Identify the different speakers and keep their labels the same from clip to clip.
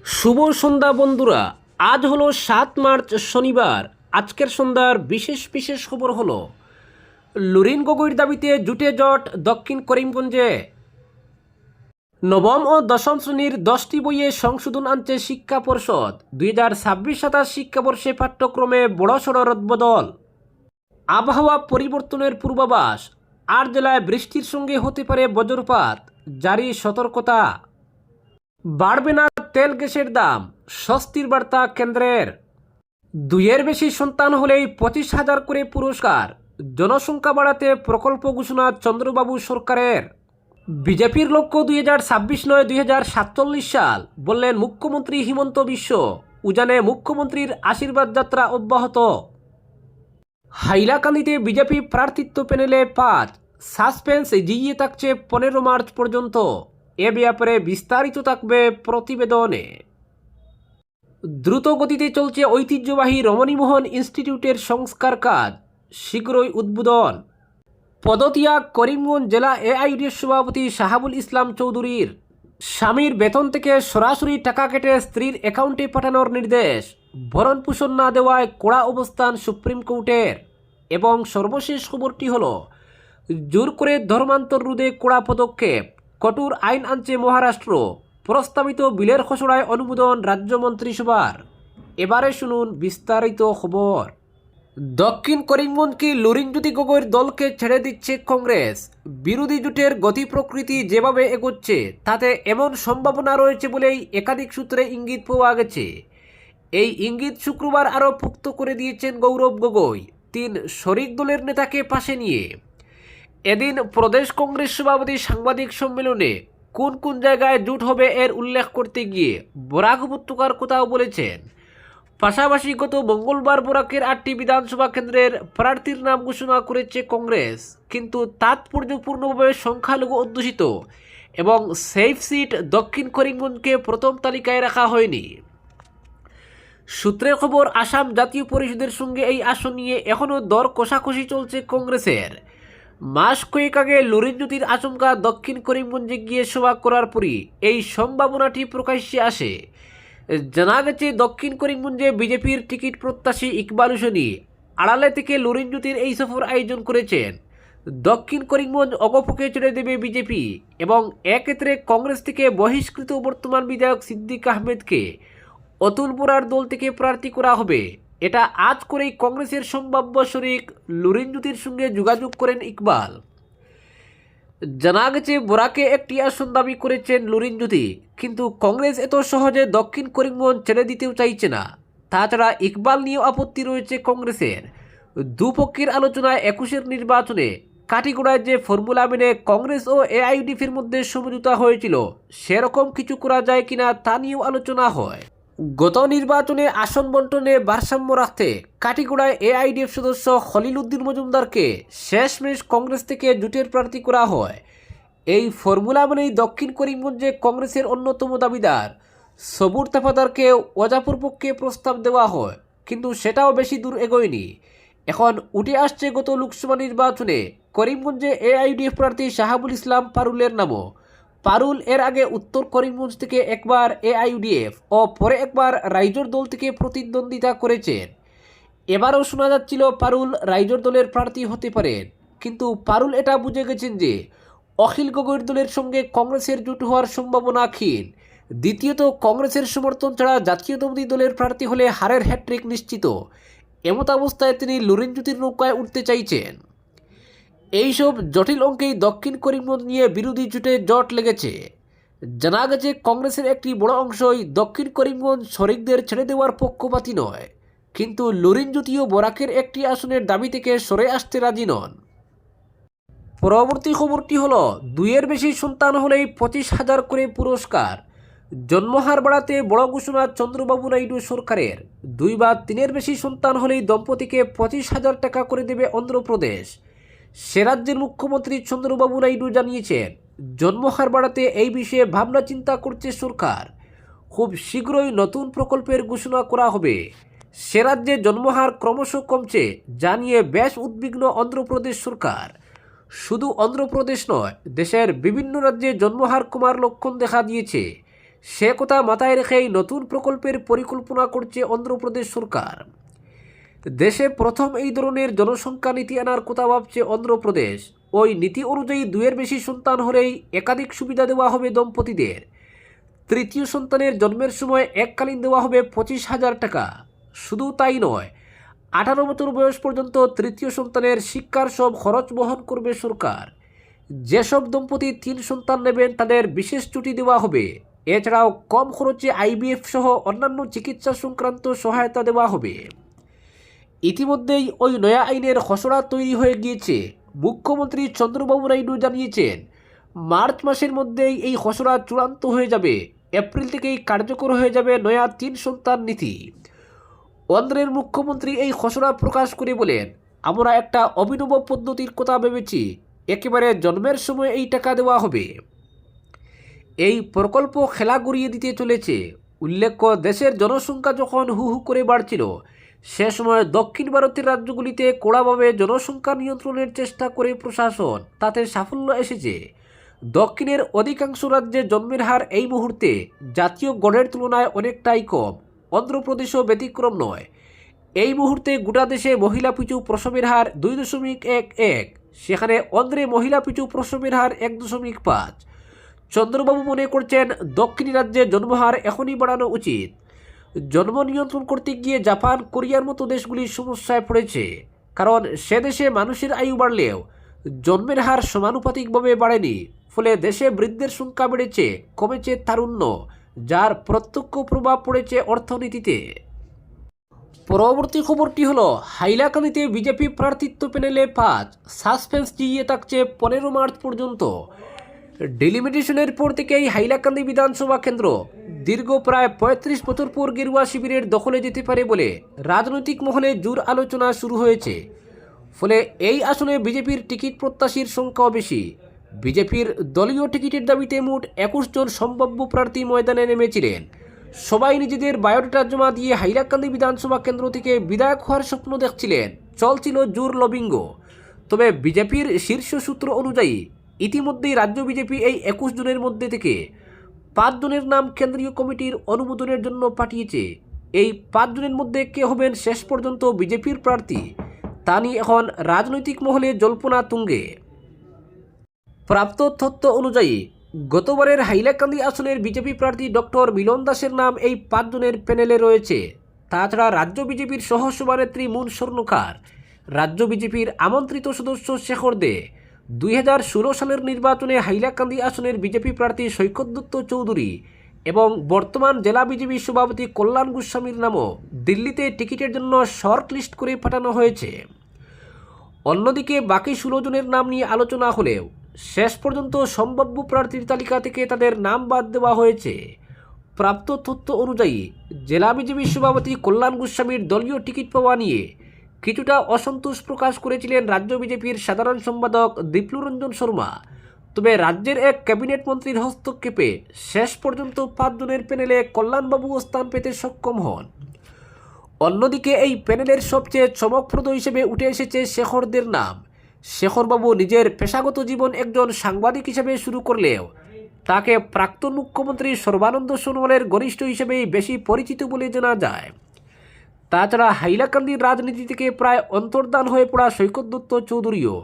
Speaker 1: শুভ সন্ধ্যা বন্ধুরা। আজ হলো 7 মার্চ শনিবার। আজকের সন্ধ্যার বিশেষ বিশেষ খবর হলো লুরিন গগৈর দাবিতে জুটে জট দক্ষিণ করিমগঞ্জে। নবম ও দশম শ্রেণীর 10টি বইয়ে সংশোধন আনছে শিক্ষা পর্ষদ। 2026-27 শিক্ষাবর্ষে পাঠ্যক্রমে বড়সড় রদবদল। আবহাওয়া পরিবর্তনের পূর্বাভাস, 8 জেলায় বৃষ্টির সঙ্গে হতে পারে বজ্রপাত, জারি সতর্কতা। বাড়বে না তেল গ্যাসের দাম, স্বস্তির বার্তা কেন্দ্রের। 2-এর বেশি সন্তান হলেই 25,000 করে পুরস্কার। জনসংখ্যা বাড়াতে প্রকল্প ঘোষণা চন্দ্রবাবু সরকারের। বিজেপির লক্ষ্য 2026 নয় 2047 সাল, বললেন মুখ্যমন্ত্রী হিমন্ত বিশ্ব। উজানে মুখ্যমন্ত্রীর আশীর্বাদ যাত্রা অব্যাহত। হাইলাকান্দিতে বিজেপি প্রার্থিত্ব প্যানেলে 5, সাসপেন্স জিইয়ে থাকছে 15 মার্চ পর্যন্ত। এ ব্যাপারে বিস্তারিত থাকবে প্রতিবেদনে। দ্রুত গতিতে চলছে ঐতিহ্যবাহী রমণীমোহন ইনস্টিটিউটের সংস্কার কাজ, শীঘ্রই উদ্বোধন। পদত্যাগ করিমগঞ্জ জেলা এআইইউডিএফ সভাপতি শাহাবুল ইসলাম চৌধুরীর। স্বামীর বেতন থেকে সরাসরি টাকা কেটে স্ত্রীর অ্যাকাউন্টে পাঠানোর নির্দেশ, ভরণ পোষণ না দেওয়ায় কড়া অবস্থান সুপ্রিম কোর্টের। এবং সর্বশেষ খবরটি হল জোর করে ধর্মান্তর রোধে কড়া পদক্ষেপ, কঠোর আইন আনছে মহারাষ্ট্র। প্রস্তাবিত বিলের খসড়ায় অনুমোদন রাজ্য মন্ত্রিসভার। এবারে শুনুন বিস্তারিত খবর। দক্ষিণ করিমগঞ্জকে লুরিনজ্যোতি গগৈর দলকে ছেড়ে দিচ্ছে কংগ্রেস। বিরোধী জোটের গতি প্রকৃতি যেভাবে এগোচ্ছে তাতে এমন সম্ভাবনা রয়েছে বলেই একাধিক সূত্রে ইঙ্গিত পাওয়া গেছে। এই ইঙ্গিত শুক্রবার আরও পুক্ত করে দিয়েছেন গৌরব গগৈ 3 শরিক দলের নেতাকে পাশে নিয়ে। এদিন প্রদেশ কংগ্রেস সভাপতি সাংবাদিক সম্মেলনে কোন কোন জায়গায় জোট হবে এর উল্লেখ করতে গিয়ে বরাক উপত্যকার কথাও বলেছেন। পাশাপাশি গত মঙ্গলবার বরাকের 8টি বিধানসভা কেন্দ্রের প্রার্থীর নাম ঘোষণা করেছে কংগ্রেস, কিন্তু তাৎপর্যপূর্ণভাবে সংখ্যালঘু অধ্যুষিত এবং সেফ সিট দক্ষিণ করিমগঞ্জকে প্রথম তালিকায় রাখা হয়নি। সূত্রের খবর, আসাম জাতীয় পরিষদের সঙ্গে এই আসন নিয়ে এখনও দর কষাকষি চলছে কংগ্রেসের। মাস কয়েক আগে লুরিনজ্যোতির আচমকা দক্ষিণ করিমগঞ্জে গিয়ে সভা করার পরই এই সম্ভাবনাটি প্রকাশ্যে আসে। জানা গেছে দক্ষিণ করিমগঞ্জে বিজেপির টিকিট প্রত্যাশী ইকবাল হোসেনি আড়ালে থেকে লুরিনজ্যোতির এই সফর আয়োজন করেছেন। দক্ষিণ করিমগঞ্জ অগপকে ছেড়ে দেবে বিজেপি এবং এক্ষেত্রে কংগ্রেস থেকে বহিষ্কৃত বর্তমান বিধায়ক সিদ্দিক আহমেদকে অতুল বোরার দল থেকে প্রার্থী করা হবে। এটা আজ করেই কংগ্রেসের সম্ভাব্য শরিক লুরিনজ্যোতির সঙ্গে যোগাযোগ করেন ইকবাল। জানা গেছে বরাকে একটি আসন দাবি করেছেন লুরিনজ্যোতি, কিন্তু কংগ্রেস এত সহজে দক্ষিণ করিমগঞ্জ ছেড়ে দিতেও চাইছে না। তাছাড়া ইকবাল নিয়েও আপত্তি রয়েছে কংগ্রেসের। দুপক্ষের আলোচনায় 21-এর নির্বাচনে কাটিগড়ায় যে ফর্মুলা মেনে কংগ্রেস ও এআইইউডিএফের মধ্যে সমঝোতা হয়েছিল সেরকম কিছু করা যায় কিনা তা নিয়েও আলোচনা হয়। গত নির্বাচনে আসন বন্টনে ভারসাম্য রাখতে কাটিগড়ায় এআইইউডিএফ সদস্য খলিল উদ্দিন মজুমদারকে শেষমেশ কংগ্রেস থেকে জোটের প্রার্থী করা হয়। এই ফর্মুলা মেনেই দক্ষিণ করিমগঞ্জে কংগ্রেসের অন্যতম দাবিদার সবুর তাফাদারকে ওজাপুর পক্ষে প্রস্তাব দেওয়া হয়, কিন্তু সেটাও বেশি দূর এগোয়নি। এখন উঠে আসছে গত লোকসভা নির্বাচনে করিমগঞ্জে এআইইউডিএফ প্রার্থী শাহাবুল ইসলাম পারুলের নামও। পারুল এর আগে উত্তর করিমগঞ্জ থেকে একবার এআইইউডিএফ ও পরে একবার রাইজোর দল থেকে প্রতিদ্বন্দ্বিতা করেছেন। এবারও শোনা যাচ্ছিল পারুল রাইজোর দলের প্রার্থী হতে পারেন, কিন্তু পারুল এটা বুঝে গেছেন যে অখিল গগৈর দলের সঙ্গে কংগ্রেসের জোট হওয়ার সম্ভাবনা ক্ষীণ। দ্বিতীয়ত, কংগ্রেসের সমর্থন ছাড়া জাতীয়তাবাদী দলের প্রার্থী হলে হারের হ্যাট্রিক নিশ্চিত। এমত অবস্থায় তিনি লুরিনজ্যোতির নৌকায় উঠতে চাইছেন। এইসব জটিল অঙ্কেই দক্ষিণ করিমগঞ্জ নিয়ে বিরোধী জোটে জট লেগেছে। জানা গেছে কংগ্রেসের একটি বড় অংশই দক্ষিণ করিমগঞ্জ শরিকদের ছেড়ে দেওয়ার পক্ষপাতী নয়, কিন্তু লুরিনজ্যোতিও বরাকের একটি আসনের দাবি থেকে সরে আসতে রাজি নন। পরবর্তী খবরটি হল 2-এর বেশি সন্তান হলেই 25,000 করে পুরস্কার। জন্মহার বাড়াতে বড় ঘোষণা চন্দ্রবাবু নাইডু সরকারের। 2 বা 3-এর বেশি সন্তান হলেই দম্পতিকে 25,000 টাকা করে দেবে অন্ধ্রপ্রদেশ। সে রাজ্যের মুখ্যমন্ত্রী চন্দ্রবাবু নাইডু জানিয়েছেন জন্মহার বাড়াতে এই বিষয়ে ভাবনা চিন্তা করছে সরকার। খুব শীঘ্রই নতুন প্রকল্পের ঘোষণা করা হবে। সে রাজ্যে জন্মহার ক্রমশ কমছে, যা নিয়ে বেশ উদ্বিগ্ন অন্ধ্রপ্রদেশ সরকার। শুধু অন্ধ্রপ্রদেশ নয়, দেশের বিভিন্ন রাজ্যে জন্মহার কমার লক্ষণ দেখা দিয়েছে। সে কথা মাথায় রেখেই নতুন প্রকল্পের পরিকল্পনা করছে অন্ধ্রপ্রদেশ সরকার। দেশে প্রথম এই ধরনের জনসংখ্যা নীতি আনার কথা ভাবছে অন্ধ্রপ্রদেশ। ওই নীতি অনুযায়ী 2-এর বেশি সন্তান হলেই একাধিক সুবিধা দেওয়া হবে দম্পতিদের। তৃতীয় সন্তানের জন্মের সময় এককালীন দেওয়া হবে 25,000 টাকা। শুধু তাই নয়, 18 বছর বয়স পর্যন্ত তৃতীয় সন্তানের শিক্ষার সব খরচ বহন করবে সরকার। যেসব দম্পতি 3 সন্তান নেবেন তাদের বিশেষ ছুটি দেওয়া হবে। এছাড়াও কম খরচে IVF সহ অন্যান্য চিকিৎসা সংক্রান্ত সহায়তা দেওয়া হবে। ইতিমধ্যেই ওই নয়া আইনের খসড়া তৈরি হয়ে গিয়েছে। মুখ্যমন্ত্রী চন্দ্রবাবু নাইডু জানিয়েছেন, মার্চ মাসের মধ্যেই এই খসড়া চূড়ান্ত হয়ে যাবে। এপ্রিল থেকেই কার্যকর হয়ে যাবে নয়া 3 সন্তান নীতি। অন্ধ্রের মুখ্যমন্ত্রী এই খসড়া প্রকাশ করে বলেন, আমরা একটা অভিনব পদ্ধতির কথা ভেবেছি। একেবারে জন্মের সময় এই টাকা দেওয়া হবে। এই প্রকল্প খেলা গড়িয়ে দিতে চলেছে। উল্লেখ্য, দেশের জনসংখ্যা যখন হু হু করে বাড়ছিল, সে সময় দক্ষিণ ভারতের রাজ্যগুলিতে কড়াভাবে জনসংখ্যা নিয়ন্ত্রণের চেষ্টা করে প্রশাসন, তাতে সাফল্য এসেছে। দক্ষিণের অধিকাংশ রাজ্যে জন্মের হার এই মুহূর্তে জাতীয় গড়ের তুলনায় অনেকটাই কম। অন্ধ্রপ্রদেশও ব্যতিক্রম নয়। এই মুহূর্তে গোটা দেশে মহিলা পিছু প্রসবের হার 2.11। সেখানে অন্ধ্রে মহিলা পিছু প্রসবের হার 1.5। চন্দ্রবাবু মনে করছেন, দক্ষিণী রাজ্যে জন্মহার এখনই বাড়ানো উচিত। জন্ম নিয়ন্ত্রণ করতে গিয়ে জাপান, কোরিয়ার মতো দেশগুলি সমস্যায় পড়েছে। কারণ সে দেশে মানুষের আয়ু বাড়লেও জন্মের হার সমানুপাতিকভাবে বাড়েনি। ফলে দেশে বৃদ্ধের সংখ্যা বেড়েছে, কমেছে তারুণ্য, যার প্রত্যক্ষ প্রভাব পড়েছে অর্থনীতিতে। পরবর্তী খবরটি হলো, হাইলাকান্দিতে বিজেপি প্রার্থিত্ব প্যানেলে 5, সাসপেন্স জিইয়ে থাকছে 15 মার্চ পর্যন্ত। ডিলিমিটেশনের পর থেকেই হাইলাকান্দি বিধানসভা কেন্দ্র দীর্ঘ প্রায় 35 বছর পর গেরুয়া শিবিরের দখলে যেতে পারে বলে রাজনৈতিক মহলে জোর আলোচনা শুরু হয়েছে। ফলে এই আসনে বিজেপির টিকিট প্রত্যাশীর সংখ্যাও বেশি। বিজেপির দলীয় টিকিটের দাবিতে মোট 21 জন সম্ভাব্য প্রার্থী ময়দানে নেমেছিলেন। সবাই নিজেদের বায়োডাটা জমা দিয়ে হাইলাকান্দি বিধানসভা কেন্দ্র থেকে বিধায়ক হওয়ার স্বপ্ন দেখছিলেন। চলছিল জোর লবিঙ্গ। তবে বিজেপির শীর্ষ সূত্র অনুযায়ী ইতিমধ্যেই রাজ্য বিজেপি এই 21 জনের মধ্যে থেকে 5 জনের নাম কেন্দ্রীয় কমিটির অনুমোদনের জন্য পাঠিয়েছে। এই 5 জনের মধ্যে কে হবেন শেষ পর্যন্ত বিজেপির প্রার্থী, তা নিয়ে এখন রাজনৈতিক মহলে জল্পনা তুঙ্গে। প্রাপ্ত তথ্য অনুযায়ী গতবারের হাইলাকান্দি আসনের বিজেপি প্রার্থী ডক্টর মিলন দাসের নাম এই 5 জনের প্যানেলে রয়েছে। তাছাড়া রাজ্য বিজেপির সহসভানেত্রী মুন স্বর্ণকার, রাজ্য বিজেপির আমন্ত্রিত সদস্য শেখর দে, 2016 সালের নির্বাচনে হাইলাকান্দি আসনের বিজেপি প্রার্থী সৈকত দত্ত চৌধুরী এবং বর্তমান জেলা বিজেপি সভাপতি কল্যাণ গোস্বামীর নামও দিল্লিতে টিকিটের জন্য শর্ট লিস্ট করে পাঠানো হয়েছে। অন্যদিকে বাকি 16 জনের নাম নিয়ে আলোচনা হলেও শেষ পর্যন্ত সম্ভাব্য প্রার্থীর তালিকা থেকে তাদের নাম বাদ দেওয়া হয়েছে। প্রাপ্ত তথ্য অনুযায়ী জেলা বিজেপি সভাপতি কল্যাণ গোস্বামীর দলীয় টিকিট পাওয়া নিয়ে কিছুটা অসন্তোষ প্রকাশ করেছিলেন রাজ্য বিজেপির সাধারণ সম্পাদক দীপ্লুরঞ্জন শর্মা। তবে রাজ্যের এক ক্যাবিনেট মন্ত্রীর হস্তক্ষেপে শেষ পর্যন্ত 5 জনের প্যানেলে কল্যাণবাবুও স্থান পেতে সক্ষম হন। অন্যদিকে এই প্যানেলের সবচেয়ে চমকপ্রদ হিসেবে উঠে এসেছে শেখরদের নাম। শেখরবাবু নিজের পেশাগত জীবন একজন সাংবাদিক হিসেবে শুরু করলেও তাকে প্রাক্তন মুখ্যমন্ত্রী সর্বানন্দ সোনোয়ালের ঘনিষ্ঠ হিসেবেই বেশি পরিচিত বলে জানা যায়। তাছাড়া হাইলাকান্দির রাজনীতি থেকে প্রায় অন্তর্ধান হয়ে পড়া সৈকত দত্ত চৌধুরীও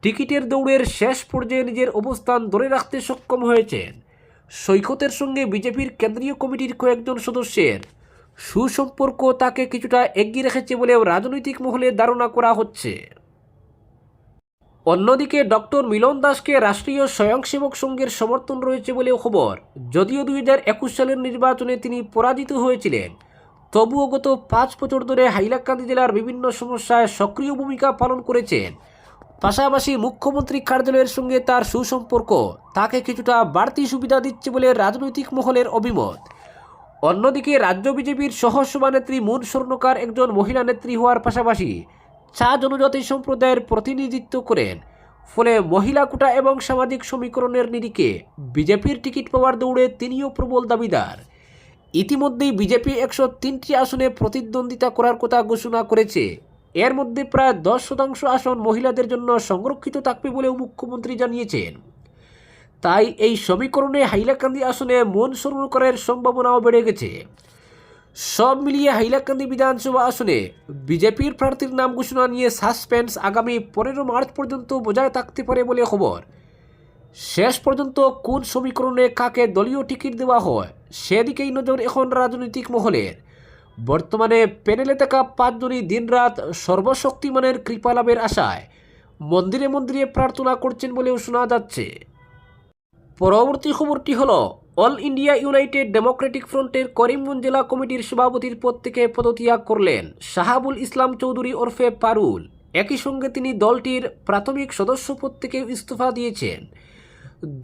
Speaker 1: টিকিটের দৌড়ের শেষ পর্যায়ে নিজের অবস্থান ধরে রাখতে সক্ষম হয়েছেন। সৈকতের সঙ্গে বিজেপির কেন্দ্রীয় কমিটির কয়েকজন সদস্যের সুসম্পর্ক তাকে কিছুটা এগিয়ে রেখেছে বলেও রাজনৈতিক মহলে ধারণা করা হচ্ছে। অন্যদিকে ডক্টর মিলন দাসকে রাষ্ট্রীয় স্বয়ংসেবক সংঘের সমর্থন রয়েছে বলেও খবর। যদিও 2021 সালের নির্বাচনে তিনি পরাজিত হয়েছিলেন, তবুও গত 5 বছর ধরে হাইলাকান্দি জেলার বিভিন্ন সমস্যায় সক্রিয় ভূমিকা পালন করেছেন। পাশাপাশি মুখ্যমন্ত্রী কার্যালয়ের সঙ্গে তার সুসম্পর্ক তাকে কিছুটা বাড়তি সুবিধা দিচ্ছে বলে রাজনৈতিক মহলের অভিমত। অন্যদিকে রাজ্য বিজেপির সহসভানেত্রী মুন স্বর্ণকার একজন মহিলা নেত্রী হওয়ার পাশাপাশি চা জনজাতি সম্প্রদায়ের প্রতিনিধিত্ব করেন। ফলে মহিলা কোটা এবং সামাজিক সমীকরণের নিরিখে বিজেপির টিকিট পাওয়ার দৌড়ে তিনিও প্রবল দাবিদার। ইতিমধ্যেই বিজেপি 103টি আসনে প্রতিদ্বন্দ্বিতা করার কথা ঘোষণা করেছে। এর মধ্যে প্রায় 10% আসন মহিলাদের জন্য সংরক্ষিত থাকবে বলেও মুখ্যমন্ত্রী জানিয়েছেন। তাই এই সমীকরণে হাইলাকান্দি আসনে মন সরকারের সম্ভাবনাও বেড়ে গেছে। সব মিলিয়ে হাইলাকান্দি বিধানসভা আসনে বিজেপির প্রার্থীর নাম ঘোষণা নিয়ে সাসপেন্স আগামী 15 মার্চ পর্যন্ত বজায় থাকতে পারে বলে খবর। শেষ পর্যন্ত কোন সমীকরণে কাকে দলীয় টিকিট দেওয়া হয় সেদিকেই নজর এখন রাজনৈতিক মহলের। বর্তমানে প্যানেলে থাকা 5 জনই দিনরাত সর্বশক্তিমানের কৃপা লাভের আশায় মন্দিরে মন্দিরে প্রার্থনা করছেন বলেও শোনা যাচ্ছে। পরবর্তী খবরটি হলো, অল ইন্ডিয়া ইউনাইটেড ডেমোক্রেটিক ফ্রন্টের করিমগঞ্জ জেলা কমিটির সভাপতির পদ থেকে পদত্যাগ করলেন শাহাবুল ইসলাম চৌধুরী ওরফে পারুল। একই সঙ্গে তিনি দলটির প্রাথমিক সদস্য পদ থেকে ইস্তফা দিয়েছেন।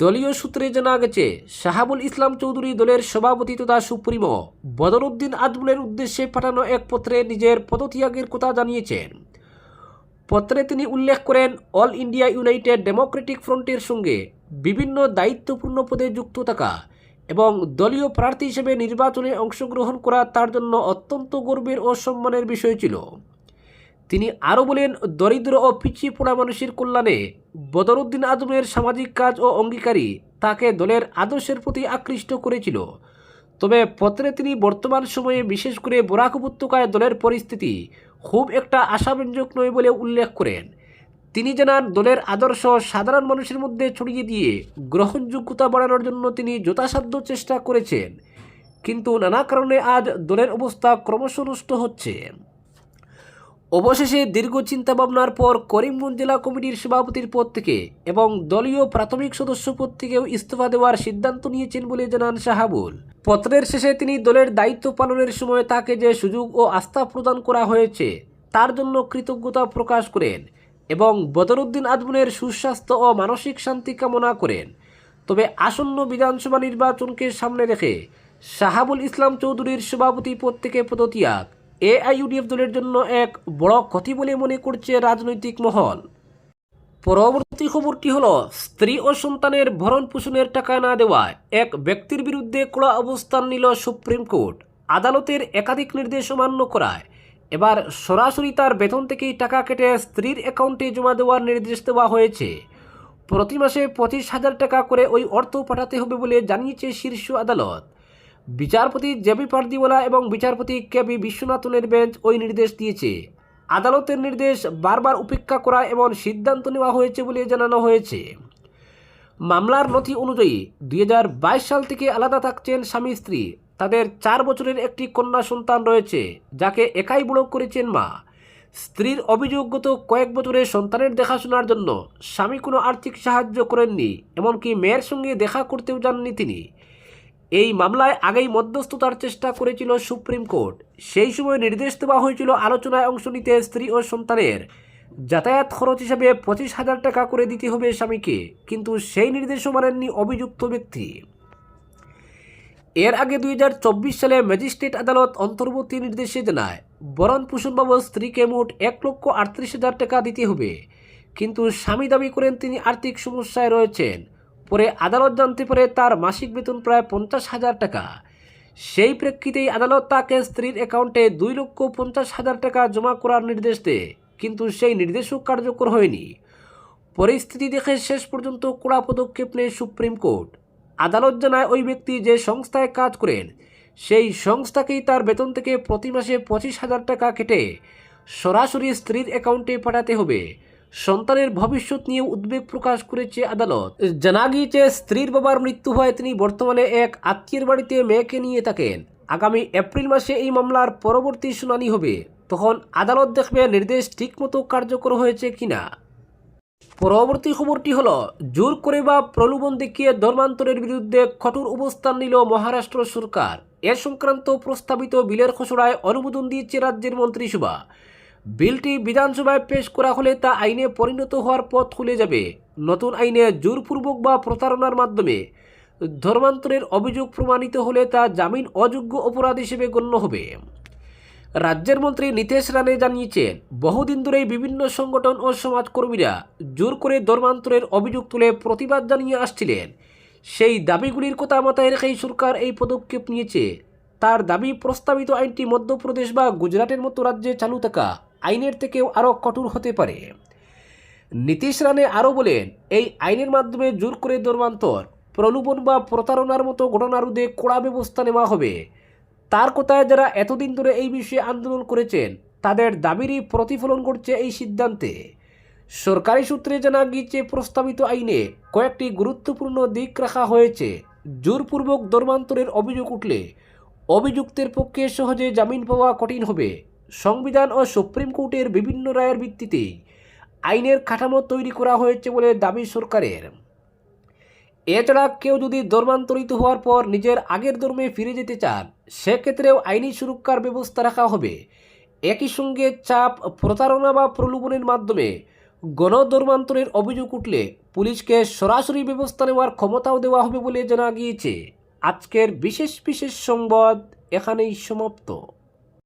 Speaker 1: দলীয় সূত্রে জানা গেছে, শাহাবুল ইসলাম চৌধুরী দলের সভাপতি তথা সুপ্রিমো বদরুদ্দিন আজমলের উদ্দেশ্যে পাঠানো এক পত্রে নিজের পদত্যাগের কথা জানিয়েছেন। পত্রে তিনি উল্লেখ করেন, অল ইন্ডিয়া ইউনাইটেড ডেমোক্রেটিক ফ্রন্টের সঙ্গে বিভিন্ন দায়িত্বপূর্ণ পদে যুক্ত থাকা এবং দলীয় প্রার্থী হিসেবে নির্বাচনে অংশগ্রহণ করা তার জন্য অত্যন্ত গর্বের ও সম্মানের বিষয় ছিল। তিনি আরও বলেন, দরিদ্র ও পিছিয়ে পড়া মানুষের কল্যাণে বদরুদ্দিন আজমের সামাজিক কাজ ও অঙ্গীকারী তাকে দলের আদর্শের প্রতি আকৃষ্ট করেছিল। তবে পত্রে তিনি বর্তমান সময়ে বিশেষ করে বরাক উপত্যকায় দলের পরিস্থিতি খুব একটা আশাব্যঞ্জক নয় বলে উল্লেখ করেন। তিনি জানান, দলের আদর্শ সাধারণ মানুষের মধ্যে ছড়িয়ে দিয়ে গ্রহণযোগ্যতা বাড়ানোর জন্য তিনি যথাসাধ্য চেষ্টা করেছেন, কিন্তু নানা কারণে আজ দলের অবস্থা ক্রমশ নষ্ট হচ্ছে। অবশেষে দীর্ঘ চিন্তাভাবনার পর করিমগঞ্জ জেলা কমিটির সভাপতির পদ থেকে এবং দলীয় প্রাথমিক সদস্য পদ থেকেও ইস্তফা দেওয়ার সিদ্ধান্ত নিয়েছেন বলে জানান শাহাবুল। পত্রের শেষে তিনি দলের দায়িত্ব পালনের সময় তাকে যে সুযোগ ও আস্থা প্রদান করা হয়েছে তার জন্য কৃতজ্ঞতা প্রকাশ করেন এবং বদরুদ্দিন আজমলের সুস্বাস্থ্য ও মানসিক শান্তি কামনা করেন। তবে আসন্ন বিধানসভা নির্বাচনকে সামনে রেখে শাহাবুল ইসলাম চৌধুরীর সভাপতি পদ থেকে পদত্যাগ এআইইউডিএফ দলের জন্য এক বড় ক্ষতি বলে মনে করছে রাজনৈতিক মহল। পরবর্তী খবরটি হলো, স্ত্রী ও সন্তানের ভরণ পোষণের টাকা না দেওয়ায় এক ব্যক্তির বিরুদ্ধে কড়া অবস্থান নিল সুপ্রিম কোর্ট। আদালতের একাধিক নির্দেশ অমান্য করায় এবার সরাসরি তার বেতন থেকেই টাকা কেটে স্ত্রীর অ্যাকাউন্টে জমা দেওয়ার নির্দেশ দেওয়া হয়েছে। প্রতি মাসে 25,000 টাকা করে ওই অর্থ পাঠাতে হবে বলে জানিয়েছে শীর্ষ আদালত। বিচারপতি জেবি পারদিওয়ালা এবং বিচারপতি কেবি বিশ্বনাথনের বেঞ্চ ওই নির্দেশ দিয়েছে। আদালতের নির্দেশ বারবার উপেক্ষা করা এবং সিদ্ধান্ত নেওয়া হয়েছে বলে জানানো হয়েছে। মামলার নথি অনুযায়ী 2022 সাল থেকে আলাদা থাকছেন স্বামী স্ত্রী। তাদের 4 বছরের একটি কন্যা সন্তান রয়েছে, যাকে একাই বড় করেছেন মা। স্ত্রীর অভিযোগ, গত কয়েক বছরে সন্তানের দেখাশোনার জন্য স্বামী কোনো আর্থিক সাহায্য করেননি, এমনকি মেয়ের সঙ্গে দেখা করতেও যাননি তিনি। এই মামলায় আগেই মধ্যস্থতার চেষ্টা করেছিল সুপ্রিম কোর্ট। সেই সময় নির্দেশ দেওয়া হয়েছিল আলোচনায় অংশ নিতে স্ত্রী ও সন্তানের যাতায়াত খরচ হিসাবে 25,000 টাকা করে দিতে হবে স্বামীকে, কিন্তু সেই নির্দেশও মানেননি অভিযুক্ত ব্যক্তি। এর আগে 2024 সালে ম্যাজিস্ট্রেট আদালত অন্তর্বর্তী নির্দেশে জানায়, ভরণ পোষণবাবদ স্ত্রীকে মোট 1,38,000 টাকা দিতে হবে, কিন্তু স্বামী দাবি করেন তিনি আর্থিক সমস্যায় রয়েছেন। পরে আদালত জানতে পারে তার মাসিক বেতন প্রায় 50,000 টাকা। সেই প্রেক্ষিতেই আদালত তাকে স্ত্রীর অ্যাকাউন্টে 2,50,000 টাকা জমা করার নির্দেশ দেয়, কিন্তু সেই নির্দেশও কার্যকর হয়নি। পরিস্থিতি দেখে শেষ পর্যন্ত কড়া পদক্ষেপ নেয় সুপ্রিম কোর্ট। আদালত জানায়, ওই ব্যক্তি যে সংস্থায় কাজ করেন সেই সংস্থাকেই তার বেতন থেকে প্রতি মাসে 25,000 টাকা কেটে সরাসরি স্ত্রীর অ্যাকাউন্টে পাঠাতে হবে। সন্তানের ভবিষ্যৎ নিয়ে উদ্বেগ প্রকাশ করেছে আদালত। জানা গিয়েছে, স্ত্রীর বাবার মৃত্যু হয় তিনি বর্তমানে এক আত্মীয়ের বাড়িতে মেয়েকে নিয়ে থাকেন। আগামী এপ্রিল মাসে এই মামলার পরবর্তী শুনানি হবে, তখন আদালত দেখবে নির্দেশ ঠিকমতো কার্যকর হয়েছে কিনা। পরবর্তী খবরটি হলো, জোর করে বা প্রলোভন দেখিয়ে ধর্মান্তরের বিরুদ্ধে কঠোর অবস্থান নিল মহারাষ্ট্র সরকার। এ সংক্রান্ত প্রস্তাবিত বিলের খসড়ায় অনুমোদন দিয়েছে রাজ্যের মন্ত্রিসভা। বিলটি বিধানসভায় পেশ করা হলে তা আইনে পরিণত হওয়ার পথ খুলে যাবে। নতুন আইনে জোরপূর্বক বা প্রতারণার মাধ্যমে ধর্মান্তরের অভিযোগ প্রমাণিত হলে তা জামিন অযোগ্য অপরাধ হিসেবে গণ্য হবে। রাজ্যের মন্ত্রী নীতেশ রানে জানিয়েছেন, বহুদিন ধরেই বিভিন্ন সংগঠন ও সমাজকর্মীরা জোর করে ধর্মান্তরের অভিযোগ তুলে প্রতিবাদ জানিয়ে আসছিলেন। সেই দাবিগুলির কথা মাথায় রেখেই সরকার এই পদক্ষেপ নিয়েছে। তার দাবি, প্রস্তাবিত আইনটি মধ্যপ্রদেশ বা গুজরাটের মতো রাজ্যে চালু থাকা আইনের থেকেও আরও কঠোর হতে পারে। নীতিশ রানে আরও বলেন, এই আইনের মাধ্যমে জোর করে ধর্মান্তর প্রলোভন বা প্রতারণার মতো ঘটনা রোধে কড়া ব্যবস্থা নেওয়া হবে। তার কথায় যারা এতদিন ধরে এই বিষয়ে আন্দোলন করেছেন তাদের দাবিরই প্রতিফলন করছে এই সিদ্ধান্তে। সরকারি সূত্রে জানা গিয়েছে প্রস্তাবিত আইনে কয়েকটি গুরুত্বপূর্ণ দিক রাখা হয়েছে। জোরপূর্বক ধর্মান্তরের অভিযোগ উঠলে অভিযুক্তের পক্ষে সহজে জামিন পাওয়া কঠিন হবে। সংবিধান ও সুপ্রিম কোর্টের বিভিন্ন রায়ের ভিত্তিতে আইনের কাঠামো তৈরি করা হয়েছে বলে দাবি সরকারের। এছাড়া কেউ যদি ধর্মান্তরিত হওয়ার পর নিজের আগের ধর্মে ফিরে যেতে চান সেক্ষেত্রেও আইনি সুরক্ষার ব্যবস্থা রাখা হবে। একই সঙ্গে চাপ, প্রতারণা বা প্রলোভনের মাধ্যমে গণধর্মান্তরের অভিযোগ উঠলে পুলিশকে সরাসরি ব্যবস্থা নেওয়ার ক্ষমতাও দেওয়া হবে বলে জানা গিয়েছে। আজকের বিশেষ সংবাদ এখানেই সমাপ্ত।